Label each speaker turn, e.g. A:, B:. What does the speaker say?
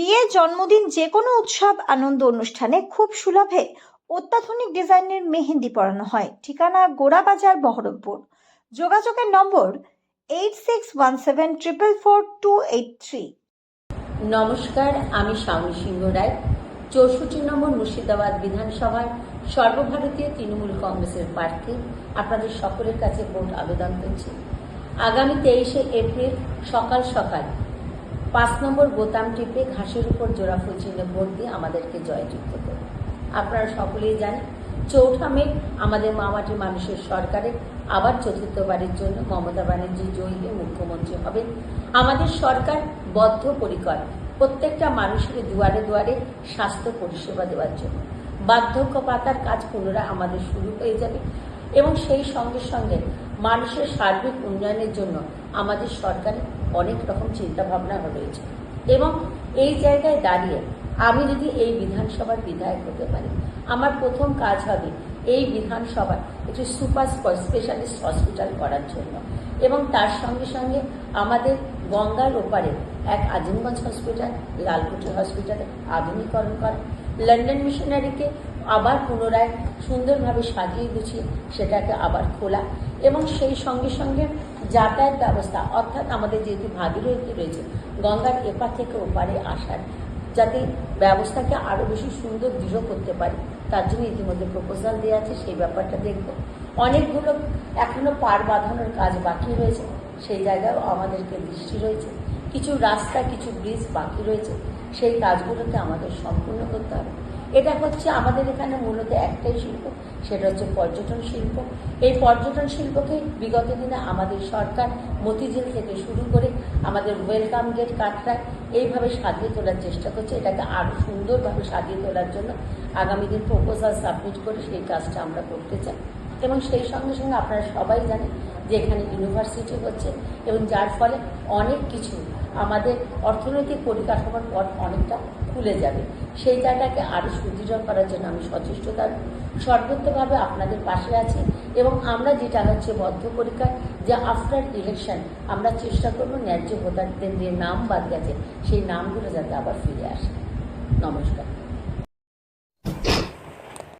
A: বিয়ে, জন্মদিন, যে কোনো উৎসব আনন্দ অনুষ্ঠানে খুব সুলভে অত্যাধুনিক ডিজাইনের মেহেন্দি পরানো হয়। ঠিকানা গোড়াবাজার, বহরমপুর। যোগাযোগের নম্বর 8617444283।
B: নমস্কার, আমি শাওনী সিংহ রায়, 64 নম্বর মুর্শিদাবাদ বিধানসভার সর্বভারতীয় তৃণমূল কংগ্রেসের প্রার্থী। আপনাদের সকলের কাছে ভোট আবেদন করছি। আগামী 23শে এপ্রিল সকাল সকাল 5 নম্বর বোতাম টিপে ঘাসের উপর জোড়া ফুল চিহ্নে ভোট দিয়ে আমাদেরকে জয়যুক্ত করুন। আপনারা সকলেই জানেন, 4 মে আমাদের মামাটি মানুষের সরকারের আবার চতুর্থবারের জন্য মমতা ব্যানার্জি জয়ী হয়ে মুখ্যমন্ত্রী হবেন। আমাদের সরকার বদ্ধপরিকর প্রত্যেকটা মানুষের দুয়ারে দুয়ারে স্বাস্থ্য পরিষেবা দেওয়ার জন্য। বার্ধক্য ভাতার কাজ পুনরায় আমাদের শুরু হয়ে যাবে এবং সেই সঙ্গে সঙ্গে মানুষের সার্বিক উন্নয়নের জন্য আমাদের সরকারের অনেক রকম চিন্তাভাবনা রয়েছে। এবং এই জায়গায় দাঁড়িয়ে আমি যদি এই বিধানসভার বিধায়ক হতে পারি, আমার প্রথম কাজ হবে এই বিধানসভায় একটি সুপার স্পেশালিস্ট হসপিটাল করার জন্য এবং তার সঙ্গে সঙ্গে আমাদের গঙ্গার ওপারে এক আজিমগঞ্জ হসপিটাল, লালকুটি হসপিটালে আধুনিকরণ করা, লন্ডন মিশনারিকে আবার পুনরায় সুন্দরভাবে সাজিয়ে গুছিয়ে সেটাকে আবার খোলা এবং সেই সঙ্গে সঙ্গে যাতায়াত ব্যবস্থা, অর্থাৎ আমাদের যেহেতু ভাগীরথী রয়েছে, গঙ্গার এপার থেকে ওপারে আসার যাতে ব্যবস্থাকে আরও বেশি সুন্দর দৃঢ় করতে পারি, তার জন্য ইতিমধ্যে প্রপোজাল দেওয়া আছে। সেই ব্যাপারটা দেখব। অনেকগুলো এখনো পার বাঁধানোর কাজ বাকি রয়েছে, সেই জায়গায়ও আমাদেরকে দৃষ্টি রয়েছে। কিছু রাস্তা, কিছু ব্রিজ বাকি রয়েছে, সেই কাজগুলোকে আমাদের সম্পূর্ণ করতে হবে। এটা হচ্ছে আমাদের এখানে মূলত একটাই শিল্প, সেটা হচ্ছে পর্যটন শিল্প। এই পর্যটন শিল্পকে বিগত দিনে আমাদের সরকার মতিঝিল থেকে শুরু করে আমাদের ওয়েলকাম গেট, কাটরায় এইভাবে সাজিয়ে তোলার চেষ্টা করছে। এটাকে আরও সুন্দরভাবে সাজিয়ে তোলার জন্য আগামী দিন প্রপোজাল সাবমিট করে সেই কাজটা আমরা করতে চাই। এবং সেই সঙ্গে সঙ্গে আপনারা সবাই জানেন যে এখানে ইউনিভার্সিটি হচ্ছে এবং যার ফলে অনেক কিছু আমাদের অর্থনৈতিক পরিকাঠামোর পথ অনেকটা খুলে যাবে। সেই জায়গাটাকে আরও সুদৃঢ় করার জন্য আমি সচেষ্ট থাকব, সর্বোচ্চভাবে আপনাদের পাশে আছি এবং আমরা যেটা হচ্ছে বদ্ধপরিকর যে আফটার ইলেকশন আমরা চেষ্টা করব ন্যায্য ভোটারদের যে নাম বাদ গেছে সেই নামগুলো যাতে আবার ফিরে আসে। নমস্কার।